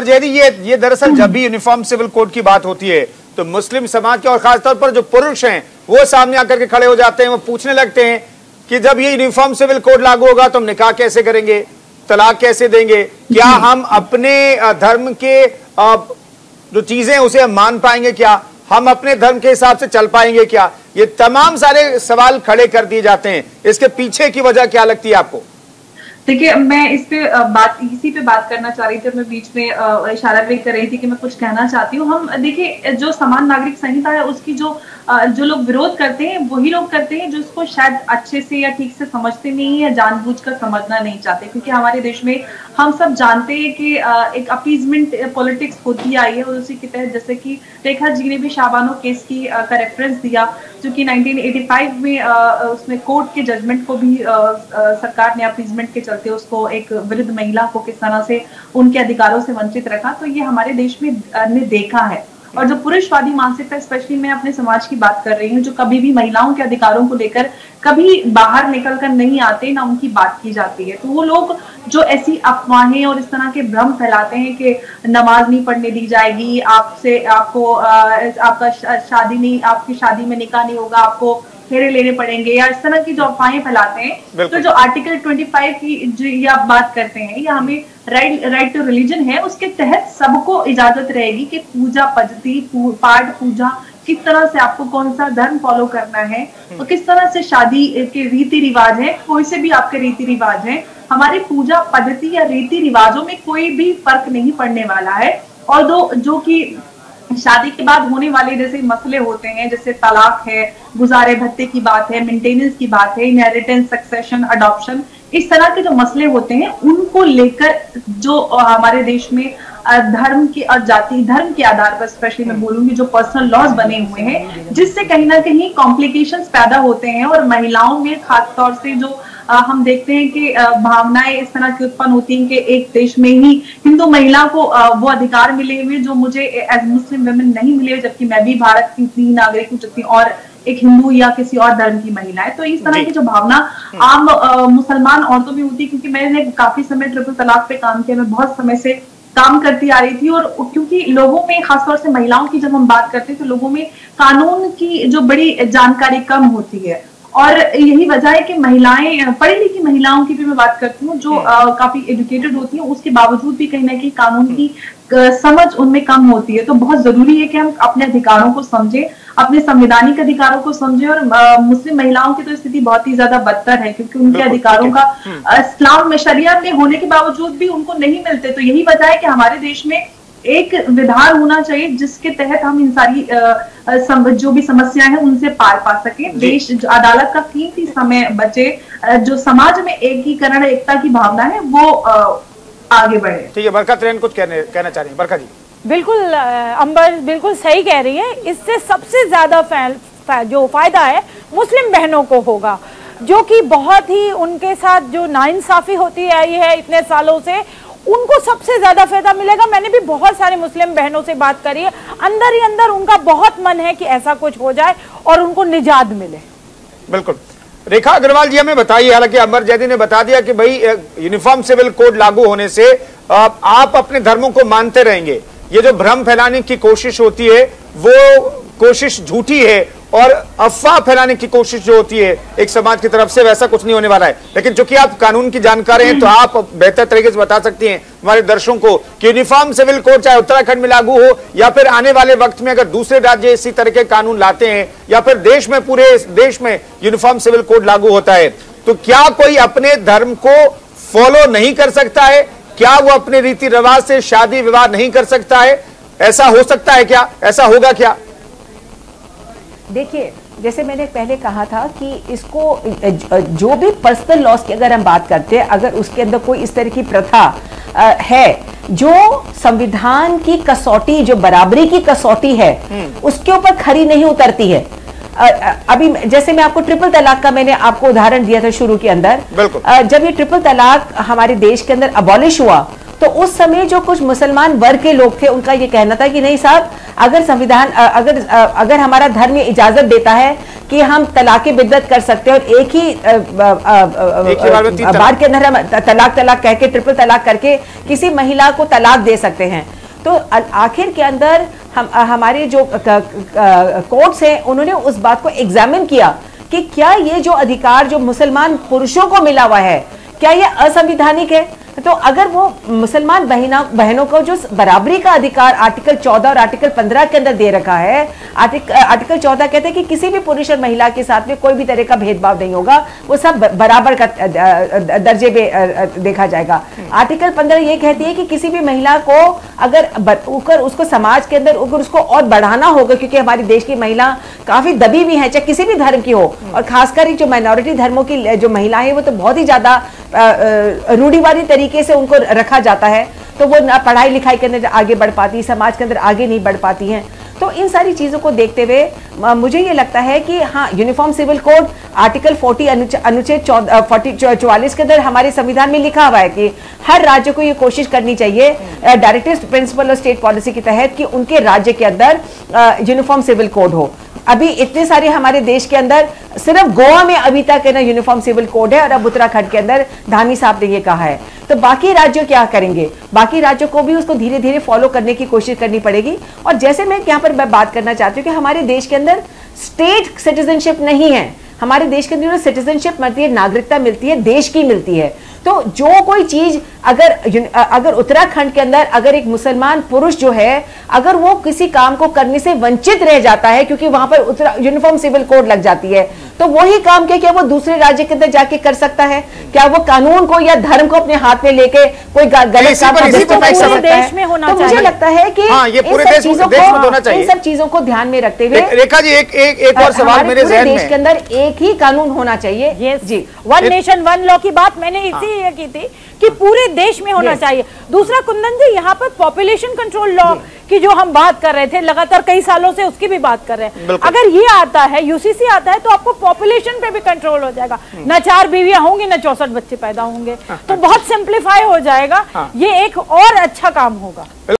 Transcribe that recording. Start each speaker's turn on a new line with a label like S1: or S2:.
S1: जैदी, ये दरअसल जब भी यूनिफॉर्म सिविल कोड की बात होती है तो मुस्लिम समाज के और खासतौर पर जो पुरुष हैं वो सामने आकर के खड़े हो जाते हैं, वो पूछने लगते हैं कि जब ये यूनिफॉर्म सिविल कोड लागू होगा तो हम निकाह कैसे करेंगे, तलाक कैसे देंगे, क्या हम अपने धर्म के जो चीजें उसे हम मान पाएंगे, क्या हम अपने धर्म के हिसाब से चल पाएंगे, क्या? ये तमाम सारे सवाल खड़े कर दिए जाते हैं। इसके पीछे की वजह क्या लगती है आपको?
S2: देखिए, मैं इसी पे बात करना चाह रही थी। मैं बीच में इशारा भी कर रही थी कि मैं कुछ कहना चाहती हूँ। हम देखिए, जो समान नागरिक संहिता है उसकी जो लोग विरोध करते हैं वही लोग करते हैं जो इसको शायद अच्छे से या ठीक से समझते नहीं या जानबूझकर समझना नहीं चाहते, क्योंकि हमारे देश में हम सब जानते हैं कि एक अपीजमेंट पॉलिटिक्स होती आई है और उसी के तहत, जैसे कि रेखा जी ने भी शाहबानो केस का रेफरेंस दिया, जो कि 1985 में उसमें कोर्ट के जजमेंट को भी सरकार ने अपीजमेंट के चलते उसको एक वृद्ध महिला को किस तरह से उनके अधिकारों से वंचित रखा। तो ये हमारे देश में ने देखा है। और जो पुरुषवादी मानसिकता, स्पेशली मैं अपने समाज की बात कर रही हूँ, जो कभी भी महिलाओं के अधिकारों को लेकर कभी बाहर निकल कर नहीं आते, ना उनकी बात की जाती है, तो वो लोग जो ऐसी अफवाहें और इस तरह के भ्रम फैलाते हैं कि नमाज नहीं पढ़ने दी जाएगी, आपका शादी नहीं, आपकी शादी में निकाह नहीं होगा, आपको फेरे लेने पड़ेंगे, या इस तरह की जो अफवाहें फैलाते हैं, तो जो आर्टिकल 25 की जो आप बात करते हैं, या हमें राइट टू रिलीजन है, उसके तहत सबको इजाजत रहेगी कि पूजा पद्धति, पाठ पूजा, किस तरह से आपको कौन सा धर्म फॉलो करना है और किस तरह से शादी के रीति रिवाज है, कोई से भी आपके रीति रिवाज है, हमारी पूजा पद्धति या रीति रिवाजों में कोई भी फर्क नहीं पड़ने वाला है। और जो कि शादी के बाद होने वाले जैसे मसले होते हैं, जैसे तलाक है, गुजारे भत्ते की बात है, मेंटेनेंस की बात है, इनहेरिटेंस, सक्सेशन, अडॉप्शन, इस तरह के जो मसले होते हैं उनको लेकर जो हमारे देश में धर्म की और जाति धर्म के आधार पर, स्पेशली मैं बोलूंगी, जो पर्सनल लॉज बने हुए हैं, जिससे कहीं ना कहीं कॉम्प्लिकेशंस पैदा होते हैं और महिलाओं में खासतौर से जो हम देखते हैं कि भावनाएं इस तरह की उत्पन्न होती हैं कि एक देश में ही हिंदू महिला को वो अधिकार मिले हुए जो मुझे एज मुस्लिम वुमेन नहीं मिले, जबकि मैं भी भारत की नागरिक हूँ, जबकि और एक हिंदू या किसी और धर्म की महिला है। तो इस तरह की जो भावना आम मुसलमान औरतों में होती है, क्योंकि मैंने काफी समय ट्रिपल तलाक पे काम किया, मैं बहुत समय से काम करती आ रही थी, और क्योंकि लोगों में, खासतौर से महिलाओं की जब हम बात करते हैं, तो लोगों में कानून की जो बड़ी जानकारी कम होती है, और यही वजह है कि महिलाएं, पढ़ी लिखी महिलाओं की भी मैं बात करती हूँ, जो काफी एजुकेटेड होती हैं, उसके बावजूद भी कहीं ना कहीं कानून की समझ उनमें कम होती है। तो बहुत जरूरी है कि हम अपने अधिकारों को समझें, अपने संवैधानिक अधिकारों को समझें। और मुस्लिम महिलाओं की तो स्थिति बहुत ही ज्यादा बदतर है, क्योंकि उनके अधिकारों का इस्लाम में, शरिया में होने के बावजूद भी उनको नहीं मिलते। तो यही वजह है कि हमारे देश में एक विधान होना चाहिए जिसके तहत हम इन सारी जो भी समस्याएं हैं उनसे पार पा सके, देश अदालत का कीमती समय बचे, जो समाज में एकीकरण, एकता की भावना है वो आगे बढ़े।
S1: ठीक है, बरकत रेन कुछ कहना चाह रही है। बरकत जी।
S3: बिल्कुल अंबर बिल्कुल सही कह रही है। इससे सबसे ज्यादा जो फायदा है मुस्लिम बहनों को होगा, जो कि बहुत ही उनके साथ जो नाइंसाफी होती आई है इतने सालों से, उनको सबसे ज्यादा फायदा मिलेगा। मैंने भी बहुत सारे मुस्लिम बहनों से बात करी है, अंदर ही अंदर उनका बहुत मन है कि ऐसा कुछ हो जाए और उनको निजात मिले।
S1: बिल्कुल। रेखा अग्रवाल जी हमें बताइए, हालांकि अमर जैदी ने बता दिया कि भाई यूनिफॉर्म सिविल कोड लागू होने से आप अपने धर्मों को मानते रहेंगे, ये जो भ्रम फैलाने की कोशिश होती है वो कोशिश झूठी है, और अफवाह फैलाने की कोशिश जो होती है एक समाज की तरफ से, वैसा कुछ नहीं होने वाला है। लेकिन चूंकि आप कानून की जानकार हैं तो आप बेहतर तरीके से बता सकती हैं हमारे दर्शकों को कि यूनिफॉर्म सिविल कोड चाहे उत्तराखंड में लागू हो या फिर आने वाले वक्त में अगर दूसरे राज्य इसी तरह के कानून लाते हैं, या फिर देश में, पूरे देश में यूनिफॉर्म सिविल कोड लागू होता है, तो क्या कोई अपने धर्म को फॉलो नहीं कर सकता है? क्या वो अपने रीति रिवाज से शादी विवाह नहीं कर सकता है? ऐसा हो सकता है क्या? ऐसा होगा क्या?
S4: देखिए, जैसे मैंने पहले कहा था कि इसको जो भी पर्सनल लॉस की अगर हम बात करते हैं, अगर उसके अंदर कोई इस तरह की प्रथा है जो संविधान की कसौटी, जो बराबरी की कसौटी है, उसके ऊपर खरी नहीं उतरती है। अभी जैसे मैं आपको ट्रिपल तलाक का मैंने आपको उदाहरण दिया था शुरू के अंदर, जब ये ट्रिपल तलाक हमारे देश के अंदर अबॉलिश हुआ तो उस समय जो कुछ मुसलमान वर्ग के लोग थे उनका ये कहना था कि नहीं साहब, अगर संविधान अगर हमारा धर्म ये इजाजत देता है कि हम तलाक़ बिद्दत कर सकते हैं और एक ही बार के अंदर हम तलाक कह के ट्रिपल तलाक करके किसी महिला को तलाक दे सकते हैं, तो आखिर के अंदर हमारे जो कोर्ट्स हैं उन्होंने उस बात को एग्जामिन किया कि क्या ये जो अधिकार जो मुसलमान पुरुषों को मिला हुआ है क्या ये असंवैधानिक है। तो अगर वो मुसलमान बहनों को जो बराबरी का अधिकार आर्टिकल 14 और आर्टिकल 15 के अंदर दे रखा है, आर्टिकल 14 कहते हैं कि किसी भी पुरुष और महिला के साथ में कोई भी तरह का भेदभाव नहीं होगा, वो सब बराबर का दर्जे पे देखा जाएगा। आर्टिकल 15 ये कहती है कि किसी भी महिला को अगर उसको समाज के अंदर उसको और बढ़ाना होगा, क्योंकि हमारे देश की महिला काफी दबी भी है, चाहे किसी भी धर्म की हो, और खासकर जो माइनॉरिटी धर्मों की जो महिला है वो तो बहुत ही ज्यादा रूढ़िवादी तरीके से उनको रखा जाता है, तो वो ना पढ़ाई लिखाई के अंदर आगे बढ़ पाती, समाज के अंदर आगे नहीं बढ़ पाती हैं। तो इन सारी चीजों को देखते हुए मुझे ये लगता है कि हाँ, यूनिफॉर्म सिविल कोड आर्टिकल 40 अनुच्छेद 44 के अंदर हमारे संविधान में लिखा हुआ है कि हर राज्य को ये कोशिश करनी चाहिए डायरेक्टिव प्रिंसिपल और स्टेट पॉलिसी के तहत कि उनके राज्य के अंदर यूनिफॉर्म सिविल कोड हो। अभी इतने सारे हमारे देश के अंदर सिर्फ गोवा में अभी तक है ना यूनिफॉर्म सिविल कोड है, और अब उत्तराखंड के अंदर धामी साहब ने ये कहा है, तो बाकी राज्यों क्या करेंगे? बाकी राज्यों को भी उसको धीरे धीरे फॉलो करने की कोशिश करनी पड़ेगी। और जैसे मैं यहाँ पर बात करना चाहती हूँ कि हमारे देश के अंदर स्टेट सिटीजनशिप नहीं है, हमारे देश के अंदर सिटीजनशिप मिलती है, नागरिकता मिलती है, देश की मिलती है। तो जो कोई चीज अगर उत्तराखंड के अंदर अगर एक मुसलमान पुरुष जो है अगर वो किसी काम को करने से वंचित रह जाता है क्योंकि वहां पर यूनिफॉर्म सिविल कोड लग जाती है, तो वही काम क्या वो दूसरे राज्य के अंदर जाके कर सकता है? क्या वो कानून को या धर्म को अपने हाथ में लेके कोई गलत काम कर सकता है? तो मुझे लगता है कि इन सब चीजों को ध्यान में रखते हुए
S1: रेखा जी एक और सवाल मेरे ज़हन में,
S4: देश के अंदर एक ही कानून होना चाहिए जी,
S3: वन नेशन वन लॉ की बात मैंने ये की थी कि पूरे देश में होना चाहिए। दूसरा कुंदन जी, यहाँ पर पॉपुलेशन कंट्रोल लॉ की जो हम बात कर रहे थे लगातार कई सालों से, उसकी भी बात कर रहे हैं। अगर ये आता है, यूसीसी आता है, तो आपको पॉपुलेशन पे भी कंट्रोल हो जाएगा, न 4 बीवियां होंगी न 64 बच्चे पैदा होंगे, तो बहुत सिंप्लीफाई हो जाएगा, ये एक और अच्छा काम होगा।